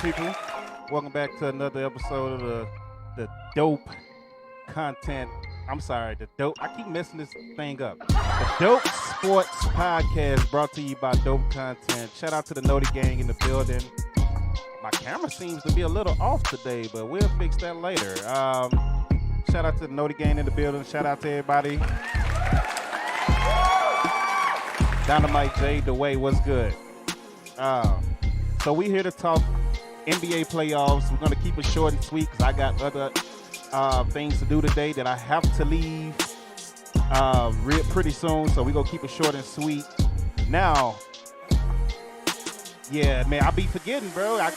People? Welcome back to another episode of the dope content. I'm sorry, the dope. I keep messing this thing up. The Dope Sports Podcast brought to you by Dope Content. Shout out to the Noti Gang in the building. My camera seems to be a little off today, but we'll fix that later. Shout out to the Noti Gang in the building. Shout out to everybody. Dynamite J, the way, what's good? So we here to talk NBA playoffs. We're going to keep it short and sweet because I got other things to do today that I have to leave pretty soon. So we're going to keep it short and sweet. Now, yeah, man, I be forgetting, bro. I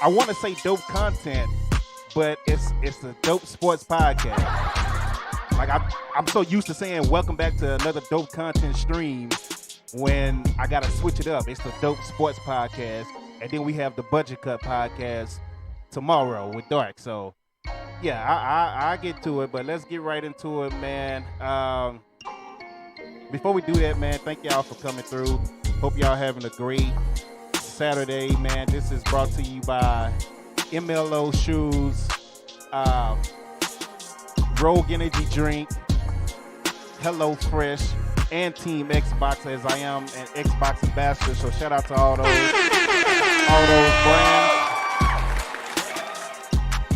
want to say dope content, but it's the Dope Sports Podcast. Like I'm so used to saying welcome back to another dope content stream when I got to switch it up. It's the Dope Sports Podcast. And then we have the Budget Cut Podcast tomorrow with Dark. So, yeah, I get to it, but let's get right into it, man. Before we do that, man, thank y'all for coming through. Hope y'all having a great Saturday, man. This is brought to you by MLO Shoes, Rogue Energy Drink, Hello Fresh, and Team Xbox, as I am an Xbox ambassador. So shout out to all those brands.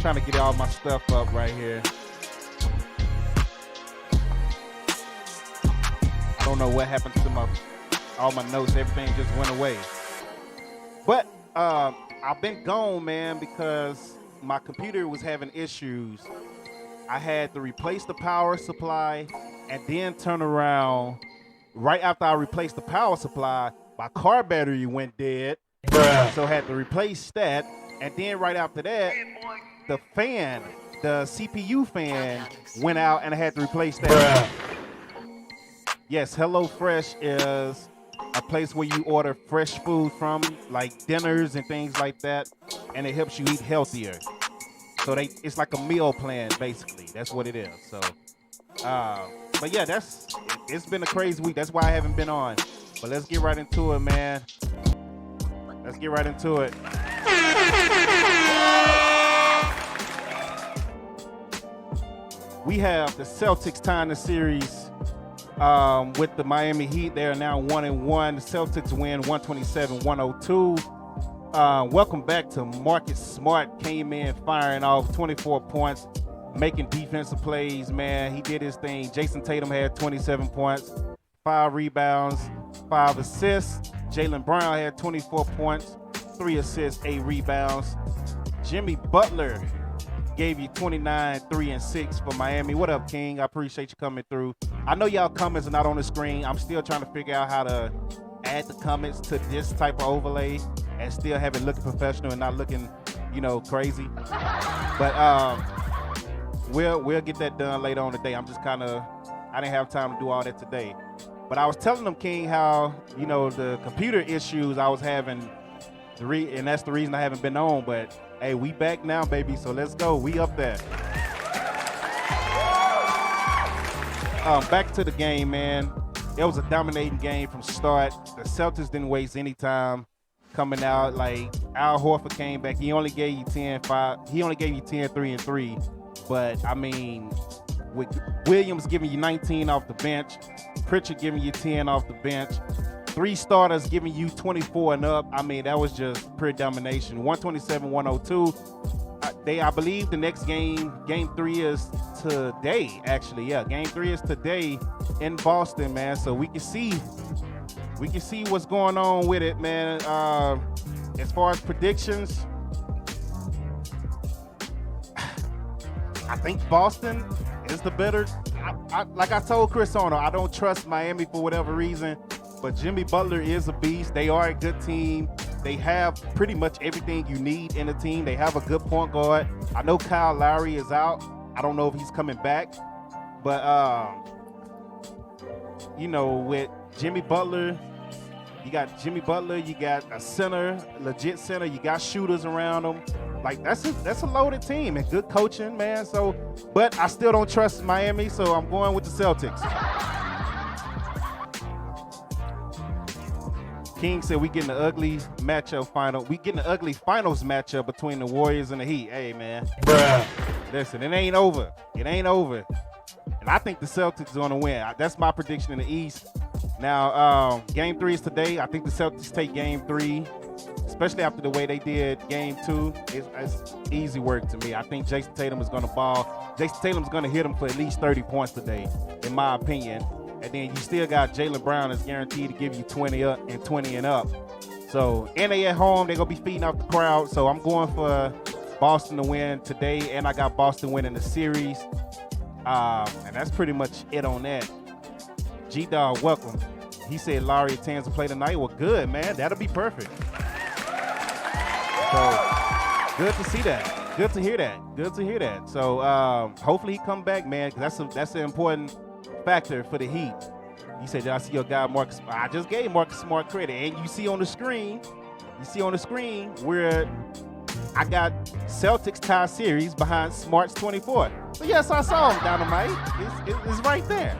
Trying to get all my stuff up right here. I don't know what happened to all my notes. Everything just went away. But I've been gone, man, because my computer was having issues. I had to replace the power supply and then turn around. Right after I replaced the power supply, my car battery went dead. So I had to replace that. And then right after that, the fan, the CPU fan went out and I had to replace that. Yes, Hello Fresh is a place where you order fresh food from, like dinners and things like that. And it helps you eat healthier. So it's like a meal plan, basically. That's what it is. So, but yeah, it's been a crazy week. That's why I haven't been on. But let's get right into it, man. Let's get right into it. We have the Celtics tying the series with the Miami Heat. They are now 1-1. The Celtics win 127-102. Welcome back to Marcus Smart. Came in firing off 24 points, making defensive plays, man. He did his thing. Jason Tatum had 27 points, 5 rebounds, 5 assists. Jaylen Brown had 24 points, 3 assists, 8 rebounds. Jimmy Butler gave you 29, 3, and 6 for Miami. What up, King? I appreciate you coming through. I know y'all comments are not on the screen. I'm still trying to figure out how to add the comments to this type of overlay and still have it looking professional and not looking, crazy. But we'll get that done later on today. I didn't have time to do all that today. But I was telling them, King, how, the computer issues I was having, and that's the reason I haven't been on. But, hey, we back now, baby, so let's go. We up there. Back to the game, man. It was a dominating game from start. The Celtics didn't waste any time coming out. Like, Al Horford came back. He only gave you 10-5. He only gave you 10, 3, and 3. But, I mean, with Williams giving you 19 off the bench, Pritchard giving you 10 off the bench, 3 starters giving you 24 and up. I mean, that was just pure domination. 127-102. I believe the next game 3 is today, actually. Yeah, game 3 is today in Boston, man. So we can see what's going on with it, man. As far as predictions, I think Boston is the better. Like I told Chris Ono, I don't trust Miami for whatever reason, but Jimmy Butler is a beast. They are a good team. They have pretty much everything you need in the team. They have a good point guard. I know Kyle Lowry is out. I don't know if he's coming back, but with Jimmy Butler, you got a center, legit center. You got shooters around them. Like, that's a loaded team and good coaching, man. So, but I still don't trust Miami, so I'm going with the Celtics. King said we getting an ugly matchup final. We getting an ugly finals matchup between the Warriors and the Heat. Hey, man. Bruh. Listen, it ain't over. It ain't over. And I think the Celtics are going to win. That's my prediction in the East. Now, game 3 is today. I think the Celtics take game 3, especially after the way they did game 2. It's easy work to me. I think Jason Tatum is going to ball. Jason Tatum's going to hit him for at least 30 points today, in my opinion. And then you still got Jaylen Brown that's guaranteed to give you 20 and up. So, and they at home, they're going to be feeding off the crowd. So I'm going for Boston to win today, and I got Boston winning the series. And that's pretty much it on that. G-Dog, welcome. He said Lowry intends to play tonight. Well, good, man. That'll be perfect. So, good to see that. Good to hear that. So, hopefully he come back, man, because that's an important factor for the Heat. You said, did I see your guy Marcus? I just gave Marcus Smart credit. And you see on the screen where I got Celtics tie series behind Smart's 24. So yes, I saw him, Dynamite. It's right there.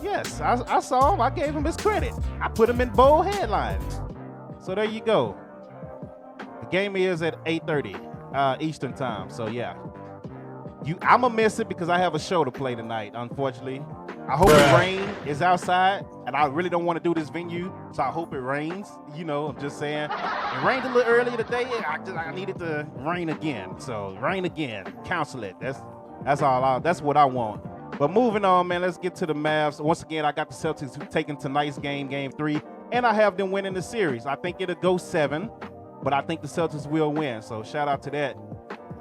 Yes, I saw him. I gave him his credit. I put him in bold headlines. So there you go. The game is at 8:30 Eastern time. So yeah. I'm going to miss it because I have a show to play tonight, unfortunately. I hope the rain is outside, and I really don't want to do this venue, so I hope it rains. I'm just saying. It rained a little earlier today. I needed to rain again. So rain again. Cancel it. That's all. That's what I want. But moving on, man, let's get to the Mavs. Once again, I got the Celtics taking tonight's game 3, and I have them winning the series. I think it'll go 7, but I think the Celtics will win. So shout out to that.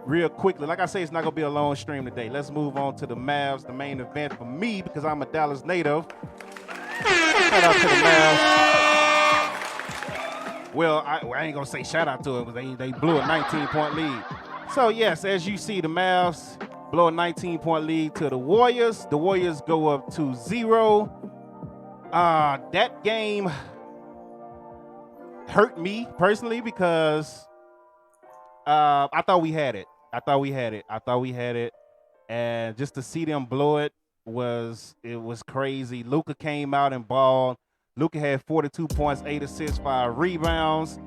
Real quickly, like I say, it's not going to be a long stream today. Let's move on to the Mavs, the main event for me because I'm a Dallas native. Shout out to the Mavs. Well, I ain't going to say shout out to it because they blew a 19-point lead. So, yes, as you see, the Mavs blow a 19-point lead to the Warriors. The Warriors go up 2-0. That game hurt me personally because I thought we had it. And just to see them blow it was crazy. Luka came out and balled. Luka had 42 points, 8 assists, 5 rebounds.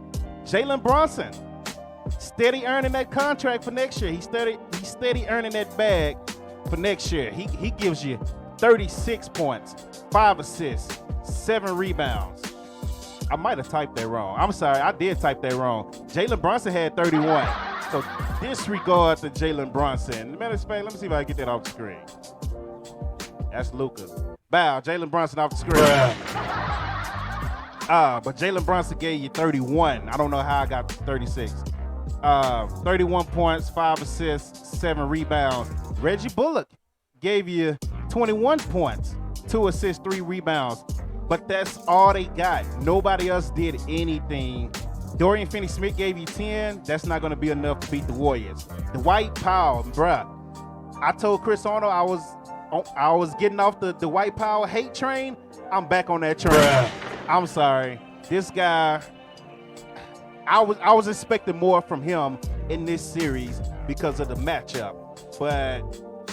Jalen Brunson, steady earning that contract for next year. He's steady earning that bag for next year. He gives you 36 points, 5 assists, 7 rebounds. I might have typed that wrong. I'm sorry, I did type that wrong. Jalen Brunson had 31. So disregard to Jalen Brunson. Let me see if I can get that off the screen. That's Luka. Bow, Jalen Brunson off the screen. But Jalen Brunson gave you 31. I don't know how I got 36. 31 points, 5 assists, 7 rebounds. Reggie Bullock gave you 21 points, 2 assists, 3 rebounds. But that's all they got. Nobody else did anything. Dorian Finney-Smith gave you 10. That's not going to be enough to beat the Warriors. Dwight Powell, bruh. I told Chris Arnold I was getting off the Dwight Powell hate train. I'm back on that train. Bruh. I'm sorry. This guy, I was expecting more from him in this series because of the matchup. But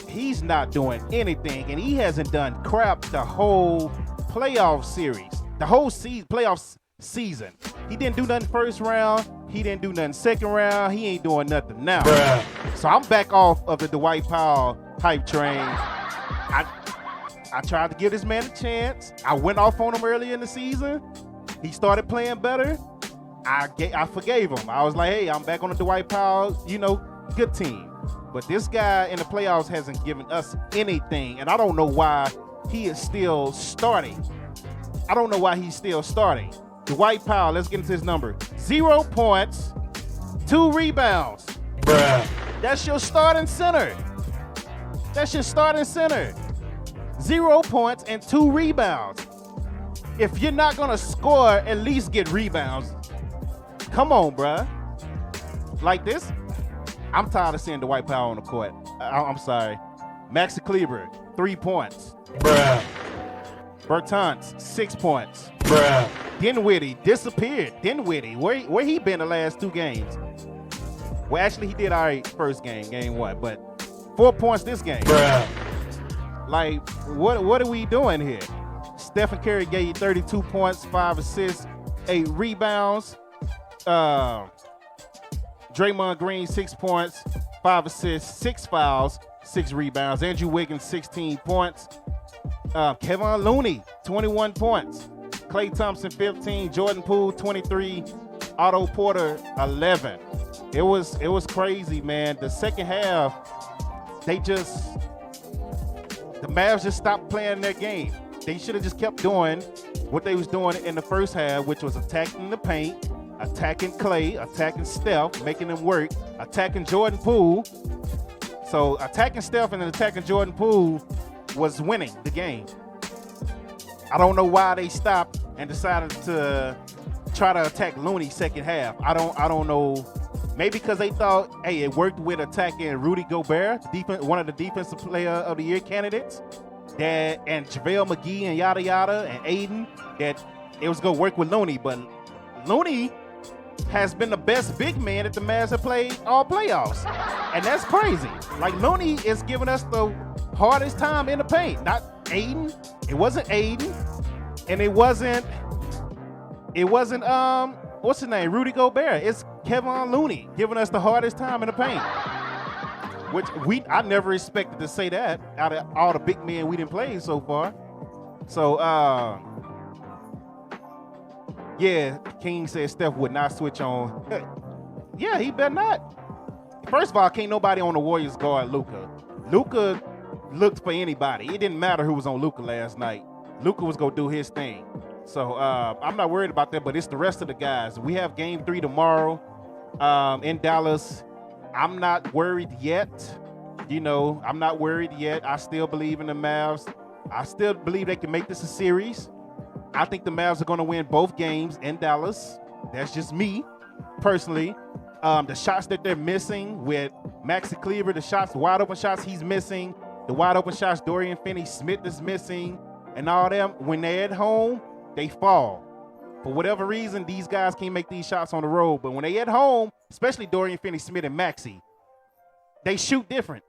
he's not doing anything, and he hasn't done crap the whole playoff series, the whole playoff season. He didn't do nothing first round. He didn't do nothing second round. He ain't doing nothing now. Bruh. So I'm back off of the Dwight Powell hype train. I tried to give this man a chance. I went off on him early in the season. He started playing better. I forgave him. I was like, hey, I'm back on the Dwight Powell, good team. But this guy in the playoffs hasn't given us anything, and I don't know why he is still starting. Dwight Powell, let's get into his number. 0 points, 2 rebounds. Bruh. That's your starting center. 0 points and 2 rebounds. If you're not going to score, at least get rebounds. Come on, bruh. Like this, I'm tired of seeing Dwight Powell on the court. I'm sorry. Maxi Kleber, 3 points. Bruh. Bertans, 6 points. Bruh. Dinwiddie disappeared. Dinwiddie, where he been the last 2 games? Well, actually, he did all right first game 1, but 4 points this game. Bruh. Like, what are we doing here? Stephen Curry gave you 32 points, 5 assists, 8 rebounds. Draymond Green, 6 points, 5 assists, 6 fouls, 6 rebounds. Andrew Wiggins, 16 points. Kevin Looney, 21 points. Klay Thompson, 15. Jordan Poole, 23. Otto Porter, 11. It was crazy, man. The second half, the Mavs just stopped playing their game. They should have just kept doing what they was doing in the first half, which was attacking the paint, attacking Klay, attacking Steph, making them work, attacking Jordan Poole. So attacking Steph and attacking Jordan Poole was winning the game. I don't know why they stopped and decided to try to attack Looney second half. I don't know. Maybe because they thought, hey, it worked with attacking Rudy Gobert, one of the defensive player of the year candidates, and JaVale McGee and yada yada and Aiden, that it was gonna work with Looney. But Looney has been the best big man that the Mavs have played all playoffs. And that's crazy. Like, Looney is giving us the hardest time in the paint. Not Aiden. It wasn't Aiden. And it wasn't what's his name? Rudy Gobert. It's Kevin Looney giving us the hardest time in the paint. Which I never expected to say that out of all the big men we didn't play so far. So yeah, King said Steph would not switch on. Yeah, he better not. First of all, can't nobody on the Warriors guard Luka. Luka looked for anybody. It didn't matter who was on Luka last night. Luka was gonna do his thing. So I'm not worried about that, but it's the rest of the guys. We have game 3 tomorrow in Dallas. I'm not worried yet. I'm not worried yet. I still believe in the Mavs. I still believe they can make this a series. I think the Mavs are going to win both games in Dallas. That's just me, personally. The shots that they're missing with Maxi Kleber, the wide open shots he's missing, the wide open shots Dorian Finney-Smith is missing, and all them, when they're at home, they fall. For whatever reason, these guys can't make these shots on the road. But when they at home, especially Dorian Finney-Smith and Maxi, they shoot different.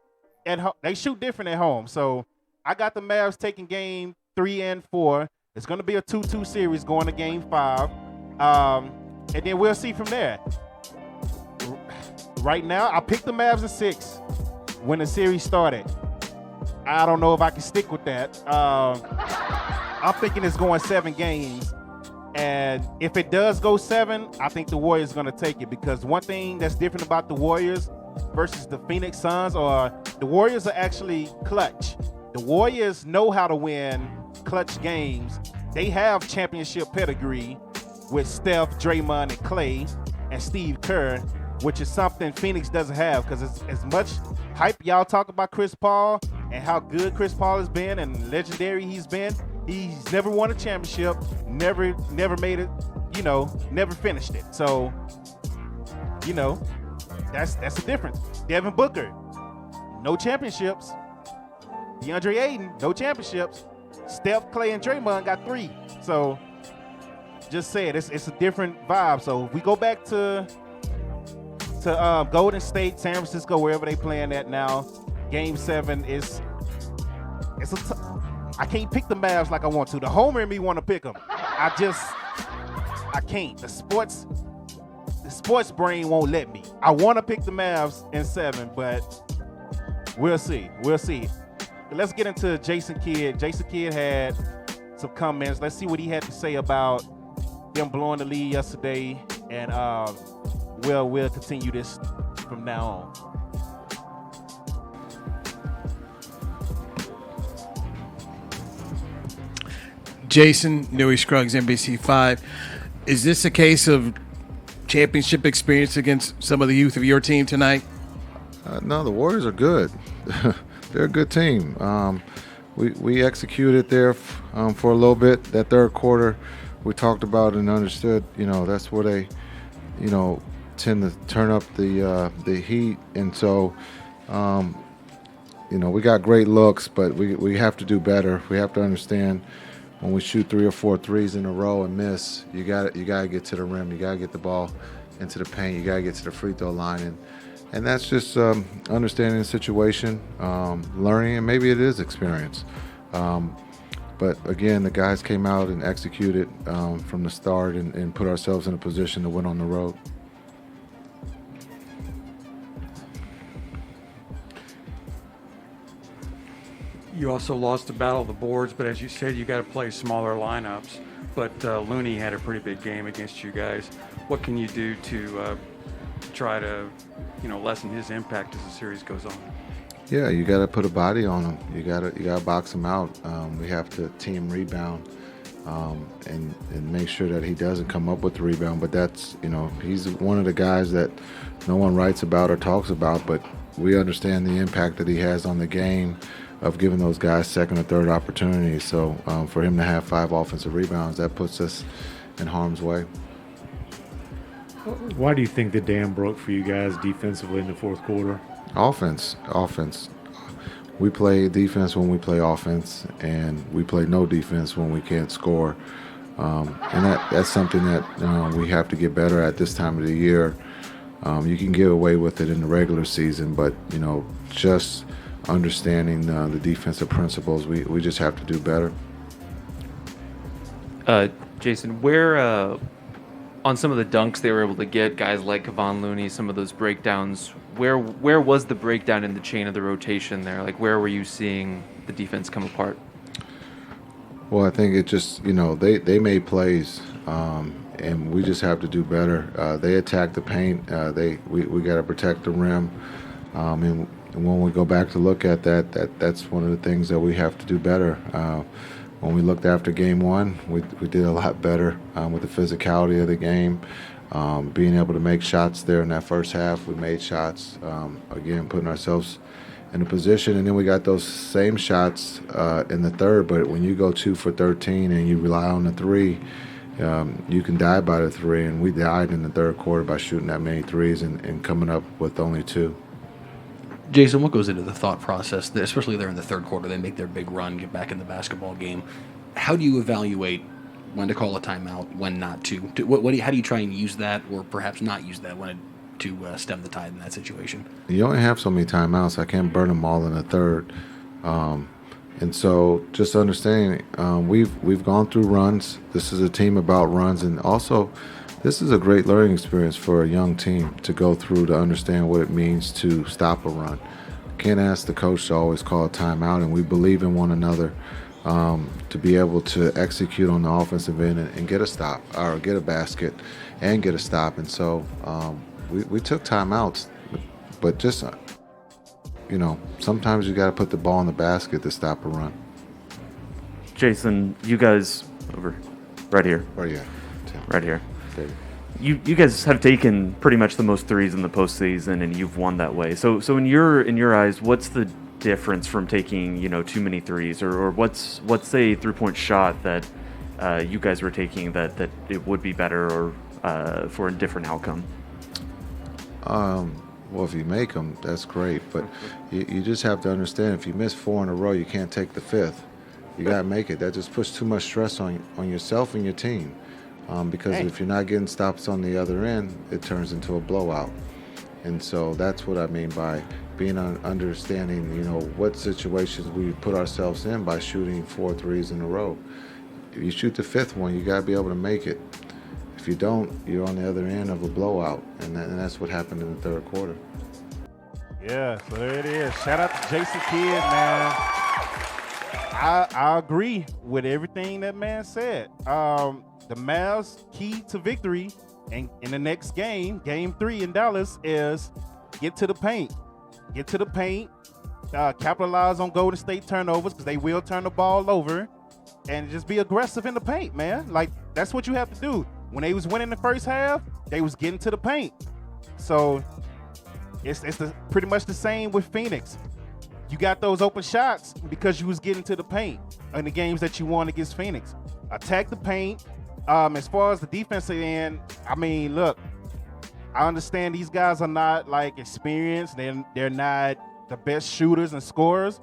They shoot different at home. So I got the Mavs taking game 3 and 4. It's going to be a 2-2 series going to game 5. And then we'll see from there. Right now, I picked the Mavs in 6 when the series started. I don't know if I can stick with that. I'm thinking it's going 7 games. And if it does go 7, I think the Warriors are going to take it, because one thing that's different about the Warriors versus the Phoenix Suns, or the Warriors are actually clutch. The Warriors know how to win clutch games. They have championship pedigree with Steph, Draymond, and Klay, and Steve Kerr, which is something Phoenix doesn't have, because as much hype y'all talk about Chris Paul and how good Chris Paul has been and legendary he's been, He's never won a championship, never made it, never finished it. So, that's the difference. Devin Booker, no championships. DeAndre Ayton, no championships. Steph, Clay, and Draymond got 3. So, just saying, it's a different vibe. So, if we go back to Golden State, San Francisco, wherever they playing at now, Game 7 I can't pick the Mavs like I want to. The homer in me want to pick them. I can't. The sports brain won't let me. I want to pick the Mavs in 7, but we'll see. Let's get into Jason Kidd. Jason Kidd had some comments. Let's see what he had to say about them blowing the lead yesterday, and we'll continue this from now on. Jason, Newey Scruggs, NBC5. Is this a case of championship experience against some of the youth of your team tonight? No, the Warriors are good. They're a good team. We executed there for a little bit. That third quarter, we talked about and understood. That's where they, tend to turn up the heat, and so, we got great looks, but we have to do better. We have to understand. When we shoot 3 or 4 threes in a row and miss, you got to get to the rim. You got to get the ball into the paint. You got to get to the free throw line, and that's just understanding the situation, learning, and maybe it is experience. But again, the guys came out and executed from the start and put ourselves in a position to win on the road. You also lost the battle of the boards, but as you said, you got to play smaller lineups. But Looney had a pretty big game against you guys. What can you do to try to, lessen his impact as the series goes on? Yeah, you got to put a body on him. You got to box him out. We have to team rebound and make sure that he doesn't come up with the rebound. But that's, he's one of the guys that no one writes about or talks about, but we understand the impact that he has on the game of giving those guys second or third opportunities. So for him to have 5 offensive rebounds, that puts us in harm's way. Why do you think the dam broke for you guys defensively in the fourth quarter? Offense. We play defense when we play offense, and we play no defense when we can't score. And that's something that we have to get better at this time of the year. You can get away with it in the regular season, but, just understanding the defensive principles, we just have to do better. Jason, where on some of the dunks they were able to get, guys like Kevon Looney, some of those breakdowns, where was the breakdown in the chain of the rotation there? Like, where were you seeing the defense come apart? Well, I think it just, they made plays, and we just have to do better. They attack the paint. We got to protect the rim. And when we go back to look at that's one of the things that we have to do better. When we looked after Game 1, we did a lot better with the physicality of the game, being able to make shots there in that first half. We made shots, again, putting ourselves in a position, and then we got those same shots in the third. But when you go 2 for 13 and you rely on the 3, you can die by the 3, and we died in the third quarter by shooting that many threes and coming up with only 2. Jason, what goes into the thought process, especially there in the third quarter? They make their big run, get back in the basketball game. How do you evaluate when to call a timeout, when not to? How do you try and use that, or perhaps not use that to stem the tide in that situation? You only have so many timeouts. I can't burn them all in the third. And so just understanding, we've gone through runs. This is a team about runs, and also this is a great learning experience for a young team to go through to understand what it means to stop a run. Can't ask the coach to always call a timeout, and we believe in one another to be able to execute on the offensive end and get a stop or get a basket and get a stop. And so we took timeouts, but just, sometimes you got to put the ball in the basket to stop a run. Jason, you guys over right here. Where are you at? Right here. Okay. You guys have taken pretty much the most threes in the postseason, and you've won that way. So in your eyes, what's the difference from taking, too many threes, or what's a 3-point shot that you guys were taking that it would be better or for a different outcome? Well, if you make them, that's great. But you just have to understand, if you miss 4 in a row, you can't take the 5th. You got to make it. That just puts too much stress on yourself and your team. Because if you're not getting stops on the other end, it turns into a blowout. And so that's what I mean by being understanding, what situations we put ourselves in by shooting 4 threes in a row. If you shoot the 5th one, you got to be able to make it. If you don't, you're on the other end of a blowout, and that's what happened in the third quarter. Yeah, so there it is. Shout out to Jason Kidd, man. I agree with everything that man said. The Mavs' key to victory in the next game, Game 3 in Dallas, is get to the paint. Get to the paint, capitalize on Golden State turnovers, because they will turn the ball over, and just be aggressive in the paint, man. Like, that's what you have to do. When they was winning the first half, they was getting to the paint. So it's pretty much the same with Phoenix. You got those open shots because you was getting to the paint in the games that you won against Phoenix. Attack the paint. As far as the defensive end, I mean, look, I understand these guys are not like experienced. They're not the best shooters and scorers.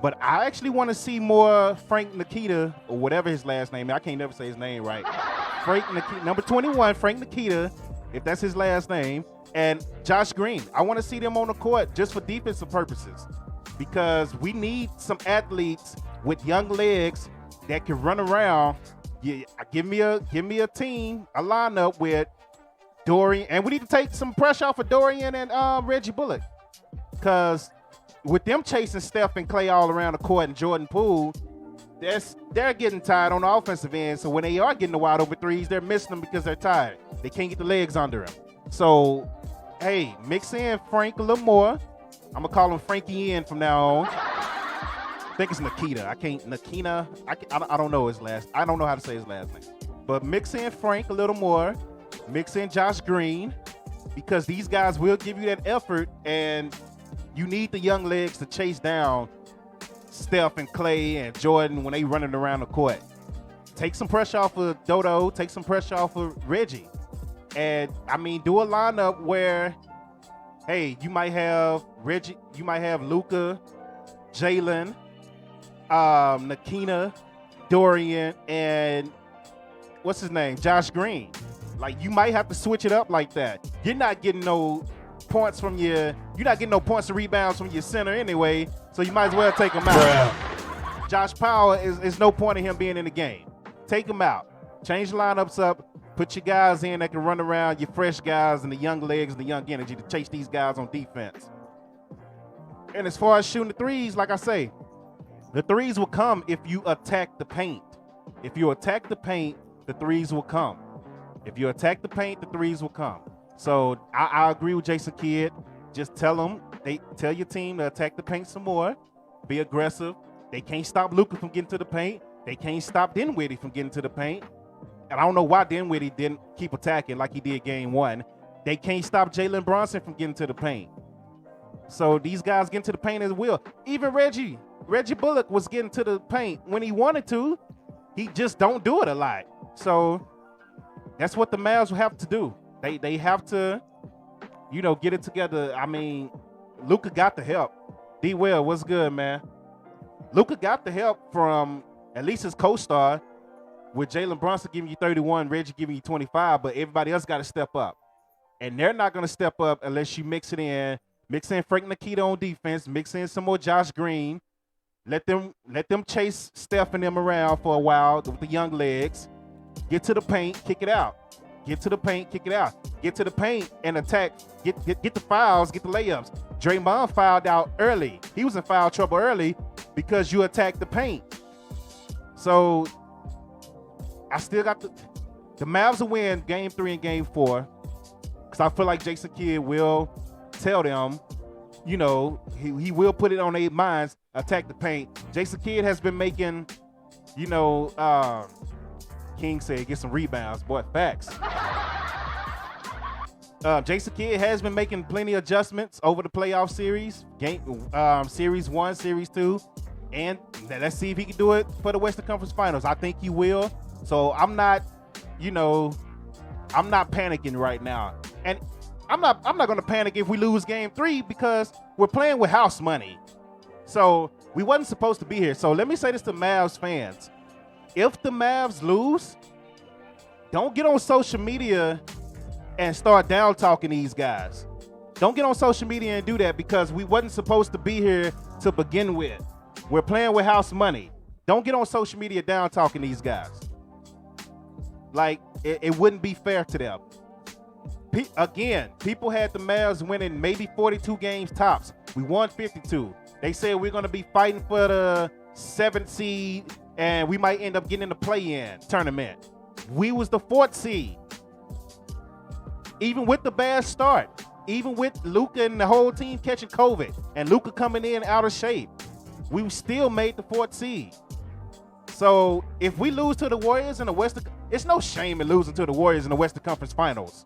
But I actually want to see more Frank Nikita, or whatever his last name is. I can't never say his name right. Frank Nikita, number 21, Frank Nikita, if that's his last name, and Josh Green. I want to see them on the court just for defensive purposes, because we need some athletes with young legs that can run around. Yeah, give me a team, a lineup with Dorian, and we need to take some pressure off of Dorian and Reggie Bullock, because with them chasing Steph and Clay all around the court and Jordan Poole, they're getting tired on the offensive end. So when they are getting the wide open threes, they're missing them because they're tired. They can't get the legs under them. So, hey, mix in Frank a little more. I'm gonna call him Frankie N from now on. I think it's Nikita. I don't know his last. I don't know how to say his last name. But mix in Frank a little more. Mix in Josh Green, because these guys will give you that effort, and you need the young legs to chase down Steph and Clay and Jordan when they running around the court. Take some pressure off of Dodo. Take some pressure off of Reggie. And, I mean, do a lineup where, hey, you might have Reggie, you might have Luka, Jalen, Nakina, Dorian, and what's his name? Josh Green. Like, you might have to switch it up like that. You're not getting no points from you're not getting no points or rebounds from your center anyway, so you might as well take him out. Josh Powell is no point in him being in the game. Take him out. Change the lineups up. Put your guys in that can run around, your fresh guys and the young legs and the young energy to chase these guys on defense. And as far as shooting the threes, like I say, the threes will come if you attack the paint. If you attack the paint, the threes will come. If you attack the paint, the threes will come. So I agree with Jason Kidd. Just tell your team to attack the paint some more. Be aggressive. They can't stop Luka from getting to the paint. They can't stop Dinwiddie from getting to the paint. And I don't know why Dinwiddie didn't keep attacking like he did game 1. They can't stop Jalen Brunson from getting to the paint. So these guys getting to the paint as well. Even Reggie Bullock was getting to the paint when he wanted to. He just don't do it a lot. So that's what the Mavs will have to do. They have to, get it together. I mean, Luka got the help. D-Well, what's good, man? Luka got the help from at least his co-star, with Jalen Brunson giving you 31, Reggie giving you 25, but everybody else got to step up. And they're not going to step up unless you mix in Frank Nikita on defense, mix in some more Josh Green. Let them chase Steph and them around for a while with the young legs. Get to the paint, kick it out. Get to the paint, kick it out. Get to the paint and attack. Get the fouls, get the layups. Draymond fouled out early. He was in foul trouble early because you attacked the paint. So I still got the Mavs will win game 3 and game 4, because I feel like Jason Kidd will tell them, he will put it on their minds, attack the paint. Jason Kidd has been making, King said, get some rebounds. Boy, facts. Jason Kidd has been making plenty of adjustments over the playoff series, series 1, series 2, and let's see if he can do it for the Western Conference Finals. I think he will. So I'm not panicking right now, and I'm not going to panic if we lose Game 3 because we're playing with house money. So we wasn't supposed to be here. So let me say this to Mavs fans: if the Mavs lose, don't get on social media and start down talking these guys. Don't get on social media and do that because we wasn't supposed to be here to begin with. We're playing with house money. Don't get on social media down talking these guys. Like, it wouldn't be fair to them. Again, people had the Mavs winning maybe 42 games tops. We won 52. They said we're going to be fighting for the 7th seed and we might end up getting in the play-in tournament. We was the 4th seed. Even with the bad start, even with Luka and the whole team catching COVID and Luka coming in out of shape, we still made the 4th seed. So if we lose to the Warriors in the Western, it's no shame in losing to the Warriors in the Western Conference Finals.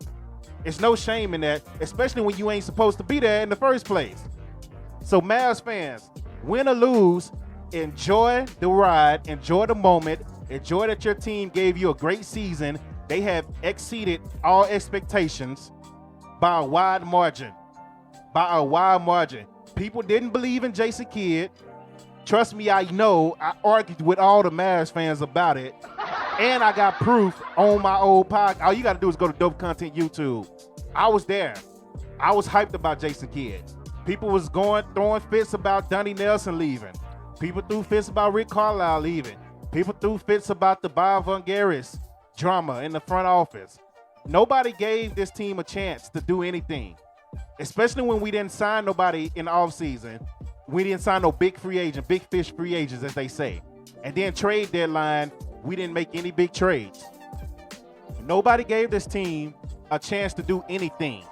It's no shame in that, especially when you ain't supposed to be there in the first place. So Mavs fans, win or lose, enjoy the ride, enjoy the moment, enjoy that your team gave you a great season. They have exceeded all expectations by a wide margin. By a wide margin. People didn't believe in Jason Kidd. Trust me, I know. I argued with all the Mavs fans about it. And I got proof on my old podcast. All you got to do is go to Dope Content YouTube. I was there. I was hyped about Jason Kidd. People was throwing fits about Donnie Nelson leaving. People threw fits about Rick Carlisle leaving. People threw fits about the Bob Vangeris drama in the front office. Nobody gave this team a chance to do anything, especially when we didn't sign nobody in the offseason. We didn't sign no big fish free agents, as they say. And then trade deadline, we didn't make any big trades. Nobody gave this team a chance to do anything.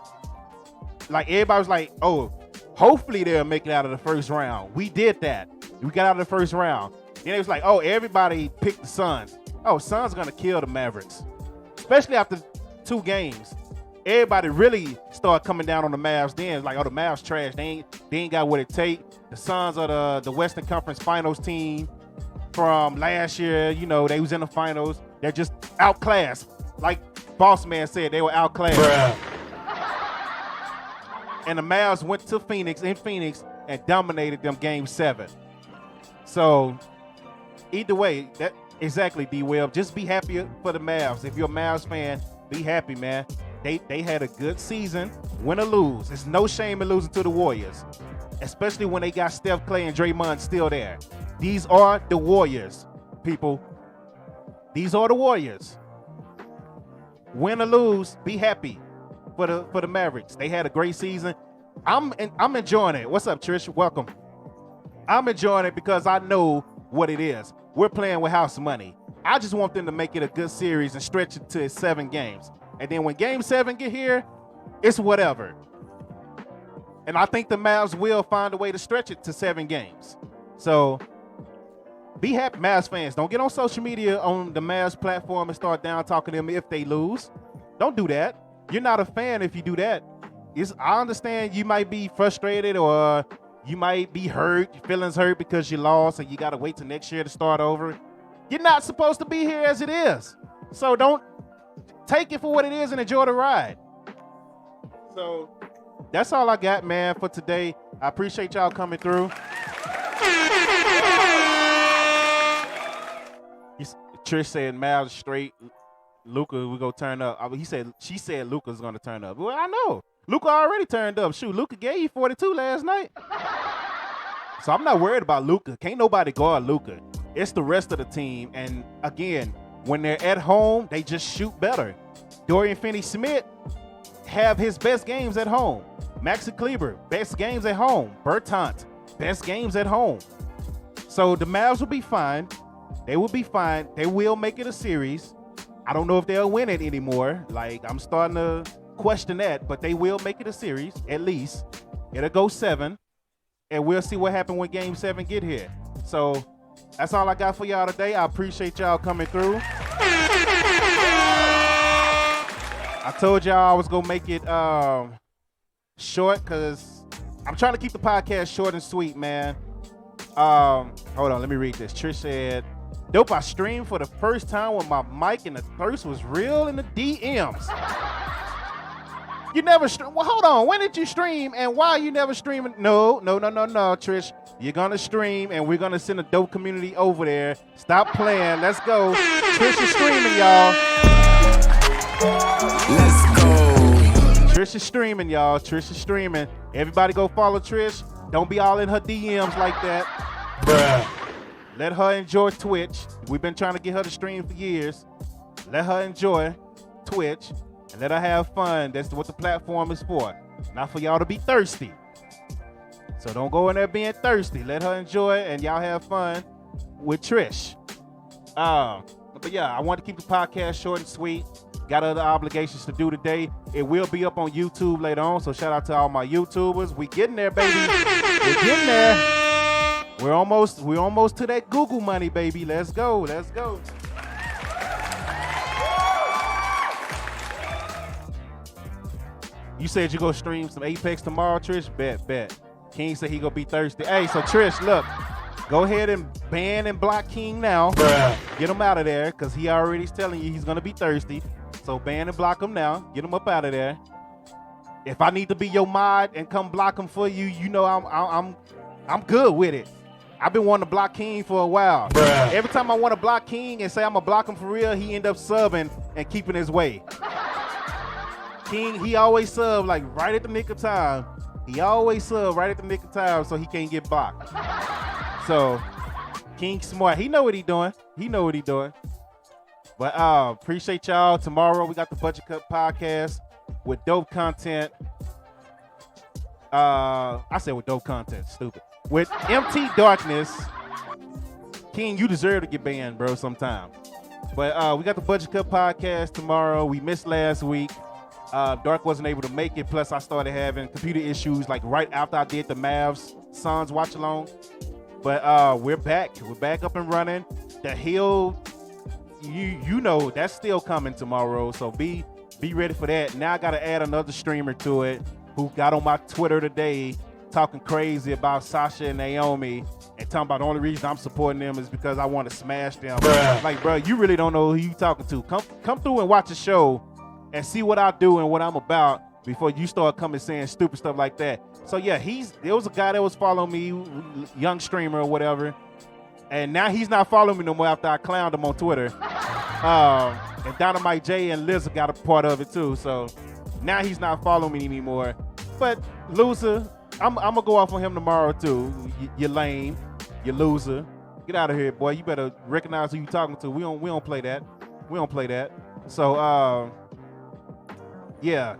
Like, everybody was like, oh, hopefully they'll make it out of the first round. We did that. We got out of the first round. Then it was like, oh, everybody picked the Suns. Oh, Suns gonna kill the Mavericks. Especially after 2 games. Everybody really started coming down on the Mavs then. Like, oh, the Mavs trash. They ain't got what it take. The Suns are the Western Conference Finals team from last year. You know, they was in the finals. They're just outclassed. Like Boss Man said, they were outclassed. Bruh. And the Mavs went to Phoenix and dominated them Game 7. So, either way, that exactly, D-Web. Just be happy for the Mavs. If you're a Mavs fan, be happy, man. They had a good season, win or lose. It's no shame in losing to the Warriors, especially when they got Steph Clay and Draymond still there. These are the Warriors, people. These are the Warriors. Win or lose, be happy for the Mavericks. They had a great season. I'm enjoying it. What's up, Trish? Welcome. I'm enjoying it because I know what it is. We're playing with house money. I just want them to make it a good series and stretch it to 7 games. And then when Game 7 get here, it's whatever. And I think the Mavs will find a way to stretch it to 7 games. So be happy, Mavs fans. Don't get on social media on the Mavs platform and start down talking to them if they lose. Don't do that. You're not a fan if you do that. I understand you might be frustrated or you might be hurt, your feelings hurt because you lost and you got to wait till next year to start over. You're not supposed to be here as it is. So don't take it for what it is and enjoy the ride. So that's all I got, man, for today. I appreciate y'all coming through. Trish said Mavs straight. Luka, we go turn up. She said Luka's gonna turn up. Well, I know. Luka already turned up. Shoot, Luka gave you 42 last night. So I'm not worried about Luka. Can't nobody guard Luka. It's the rest of the team. And again, when they're at home, they just shoot better. Dorian Finney-Smith have his best games at home. Maxi Kleber, best games at home. Bertant, best games at home. So the Mavs will be fine. They will be fine. They will make it a series. I don't know if they'll win it anymore. Like, I'm starting to question that, but they will make it a series, at least. It'll go 7, and we'll see what happens when Game 7 get here. So that's all I got for y'all today. I appreciate y'all coming through. I told y'all I was gonna make it short because I'm trying to keep the podcast short and sweet, man. Hold on, let me read this. Trish said, "Dope, I streamed for the first time when my mic and the thirst was real in the DMs." You never well, hold on. When did you stream and why you never streaming? No, Trish. You're gonna stream and we're gonna send a dope community over there. Stop playing. Let's go. Trish is streaming, y'all. Let's go. Trish is streaming, y'all. Trish is streaming. Everybody go follow Trish. Don't be all in her DMs like that. Bruh. Let her enjoy Twitch. We've been trying to get her to stream for years. Let her enjoy Twitch. And let her have fun. That's what the platform is for. Not for y'all to be thirsty. So don't go in there being thirsty. Let her enjoy it and y'all have fun with Trish. But yeah, I want to keep the podcast short and sweet. Got other obligations to do today. It will be up on YouTube later on. So shout out to all my YouTubers. We getting there, baby. We're getting there. We're almost to that Google money, baby. Let's go. Let's go. You said you go stream some Apex tomorrow, Trish? Bet. King said he gonna be thirsty. Hey, so Trish, look, go ahead and ban and block King now. Bruh. Get him out of there, because he already's telling you he's gonna be thirsty. So ban and block him now. Get him up out of there. If I need to be your mod and come block him for you, you know I'm good with it. I've been wanting to block King for a while. Bruh. Every time I want to block King and say I'm gonna block him for real, he end up subbing and keeping his way. King, he always sub like right at the nick of time. He always sub right at the nick of time so he can't get blocked. So, King smart. He know what he doing. But appreciate y'all. Tomorrow we got the Budget Cut podcast with dope content. I said with dope content, stupid. With MT Darkness. King, you deserve to get banned, bro, sometime. But we got the Budget Cut podcast tomorrow. We missed last week. Dark wasn't able to make it. Plus, I started having computer issues like right after I did the Mavs Suns watch along. But we're back. We're back up and running. The Hill, you know, that's still coming tomorrow. So be ready for that. Now I got to add another streamer to it who got on my Twitter today talking crazy about Sasha and Naomi and talking about the only reason I'm supporting them is because I want to smash them. Bruh. Like, bro, you really don't know who you talking to. Come through and watch the show and see what I do and what I'm about before you start coming saying stupid stuff like that. So yeah, there was a guy that was following me, young streamer or whatever, and now he's not following me no more after I clowned him on Twitter. And Dynamite J and Liz got a part of it too, so now he's not following me anymore. But loser, I'm gonna go off on him tomorrow too. You're lame, you loser. Get out of here, boy. You better recognize who you talking to. We don't play that. We don't play that. So yeah.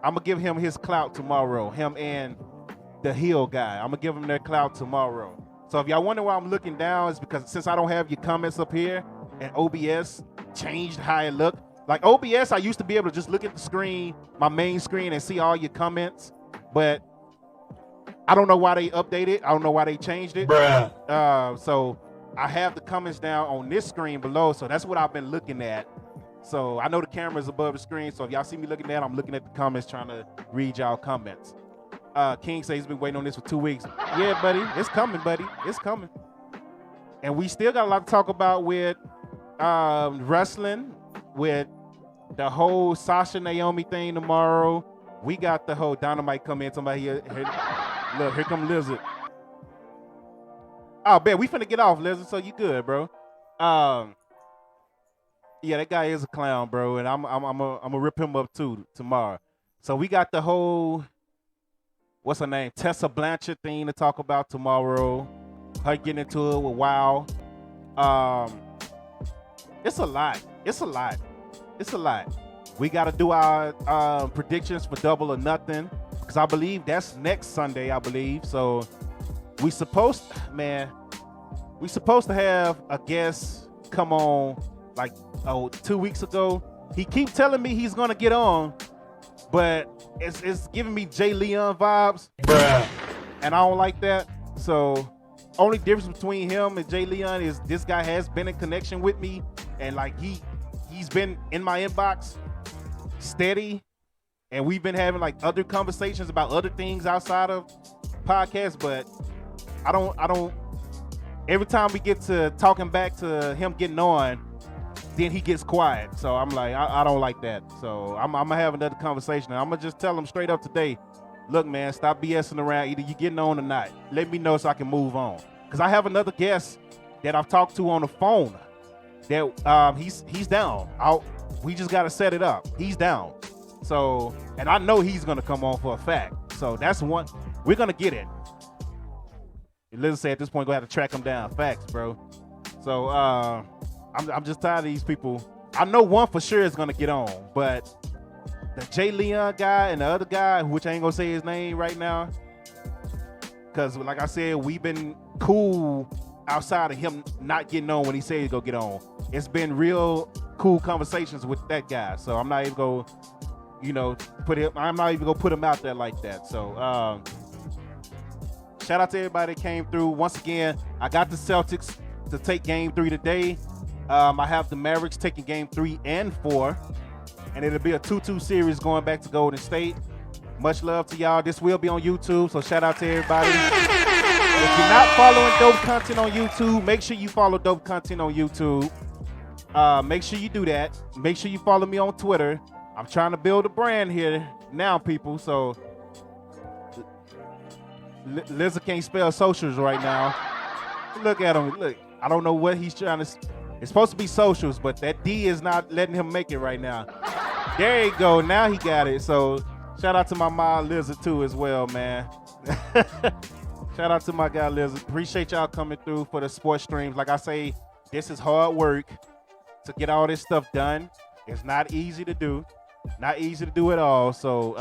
I'm gonna give him his clout tomorrow. Him and the Hill guy. I'm gonna give him their clout tomorrow. So if y'all wonder why I'm looking down, it's because since I don't have your comments up here and OBS changed how it looked. Like OBS, I used to be able to just look at the screen, my main screen, and see all your comments. But I don't know why they updated it. I don't know why they changed it. Bruh. So I have the comments down on this screen below. So that's what I've been looking at. So I know the camera's above the screen, so if y'all see me looking at it, I'm looking at the comments trying to read y'all comments. King says he's been waiting on this for 2 weeks. Yeah, buddy. It's coming, buddy. It's coming. And we still got a lot to talk about with wrestling, with the whole Sasha Naomi thing tomorrow. We got the whole Dynamite come in. Somebody here. Look, here come Lizard. Oh, bet we finna get off, Lizard, so you good, bro. Yeah, that guy is a clown, bro, and I'm gonna rip him up too tomorrow. So we got the whole, what's her name, Tessa Blanchard thing to talk about tomorrow. Her getting into it with WoW. It's a lot. We got to do our predictions for Double or Nothing because I believe that's next Sunday, I believe. So we supposed to have a guest come on like 2 weeks ago. He keep telling me he's gonna get on, but it's giving me Jay Leon vibes. Bruh. And I don't like that. So only difference between him and Jay Leon is this guy has been in connection with me and like he's been in my inbox. steady, and we've been having like other conversations about other things outside of podcasts, but I don't every time we get to talking back to him getting on, then he gets quiet. So I'm like, I don't like that. So I'm gonna have another conversation, and I'm gonna just tell him straight up today, look, man, stop BSing around. Either you getting on or not. Let me know so I can move on. Because I have another guest that I've talked to on the phone that he's down. We just gotta set it up. He's down. So, and I know he's gonna come on for a fact. So that's one. We're gonna get it. Liz said at this point, gonna have to track him down. Facts, bro. So I'm just tired of these people. I know one for sure is gonna get on, but the Jay Leon guy and the other guy, which I ain't gonna say his name right now, because like I said, we've been cool outside of him not getting on when he said he's gonna get on. It's been real cool conversations with that guy, so I'm not even gonna, I'm not even gonna put him out there like that. So shout out to everybody that came through. Once again, I got the Celtics to take game 3 today. I have the Mavericks taking game 3 and 4. And it'll be a 2-2 series going back to Golden State. Much love to y'all. This will be on YouTube, so shout out to everybody. If you're not following Dope Content on YouTube, make sure you follow Dope Content on YouTube. Make sure you do that. Make sure you follow me on Twitter. I'm trying to build a brand here now, people, so Lizard can't spell socials right now. Look at him. Look, I don't know what he's trying to. It's supposed to be socials, but that D is not letting him make it right now. There you go. Now he got it. So shout out to my mom Lizard too as well, man. Shout out to my guy Lizard. Appreciate y'all coming through for the sports streams. Like I say, this is hard work to get all this stuff done. It's not easy to do. Not easy to do at all. So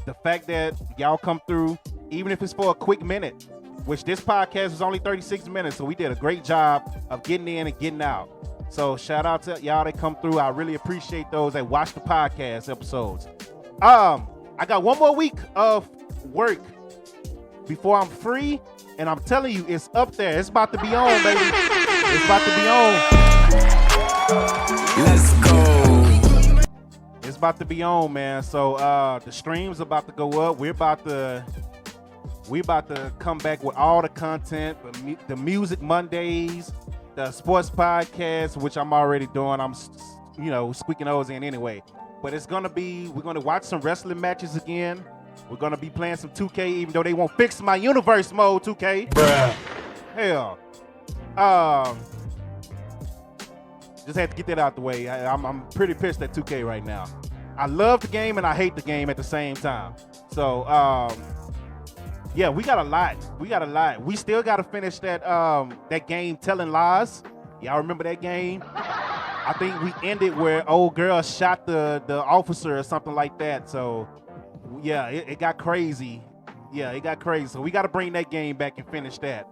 the fact that y'all come through, even if it's for a quick minute, which this podcast was only 36 minutes, so we did a great job of getting in and getting out. So shout out to y'all that come through. I really appreciate those that watch the podcast episodes. I got one more week of work before I'm free, and I'm telling you, it's up there. It's about to be on, baby. It's about to be on. Let's go. It's about to be on, man. So the stream's about to go up. We about to come back with all the content, the Music Mondays, the sports podcast, which I'm already doing. I'm, squeaking those in anyway. But we're going to watch some wrestling matches again. We're going to be playing some 2K, even though they won't fix my universe mode, 2K. Bruh. Hell. Just had to get that out the way. I'm pretty pissed at 2K right now. I love the game and I hate the game at the same time. So, yeah, we got a lot. We still got to finish that game Telling Lies. Y'all remember that game? I think we ended where old girl shot the officer or something like that. So, yeah, it got crazy. Yeah, it got crazy. So we got to bring that game back and finish that.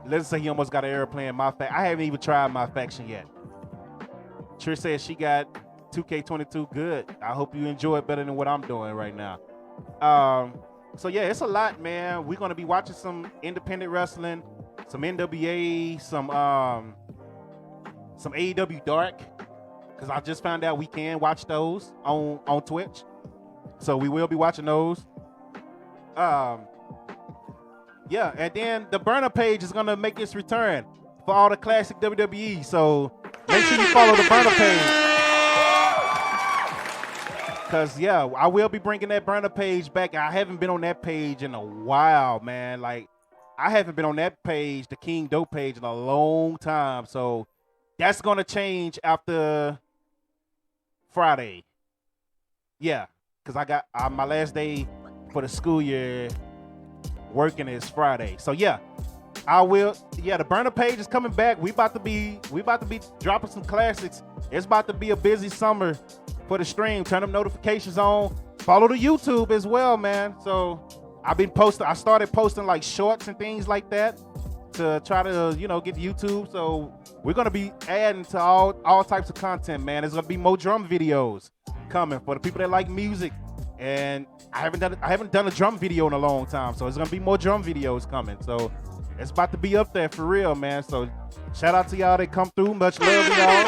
Let's say he almost got an error playing My Faction. I haven't even tried My Faction yet. Trish says she got 2K22 good. I hope you enjoy it better than what I'm doing right now. So yeah, it's a lot, man. We're gonna be watching some independent wrestling, some NWA, some AEW Dark, because I just found out we can watch those on Twitch. So we will be watching those. Yeah, and then the burner page is gonna make its return for all the classic WWE. So make sure you follow the burner page. Because, yeah, I will be bringing that burner page back. I haven't been on that page in a while, man. Like, I haven't been on that page, the King Dope page, in a long time. So that's going to change after Friday. Yeah, because I got my last day for the school year working is Friday. So, yeah, I will. Yeah, the burner page is coming back. We about to be dropping some classics. It's about to be a busy summer for the stream. Turn them notifications on. Follow the YouTube as well, man. So I started posting like shorts and things like that to try to, get YouTube. So we're gonna be adding to all types of content, man. There's gonna be more drum videos coming for the people that like music. And I haven't done a drum video in a long time. So there's gonna be more drum videos coming. So it's about to be up there for real, man. So shout out to y'all that come through. Much love to y'all.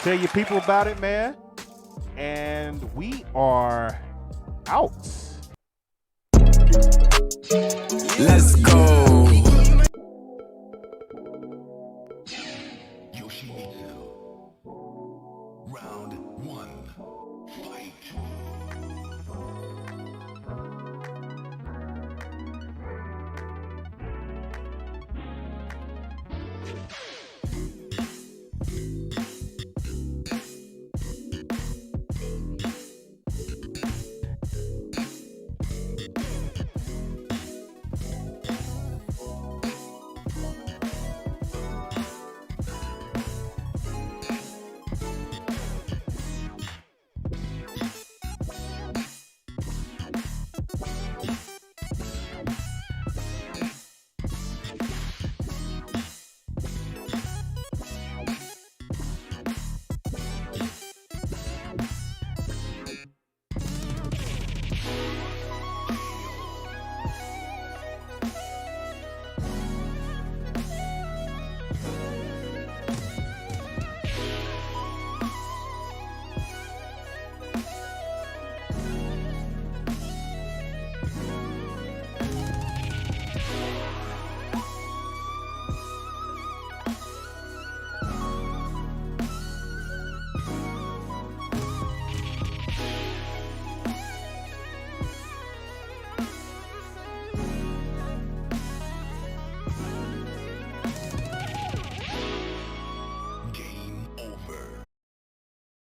Tell your people about it, man. And we are out. Let's go. Round one. Fight.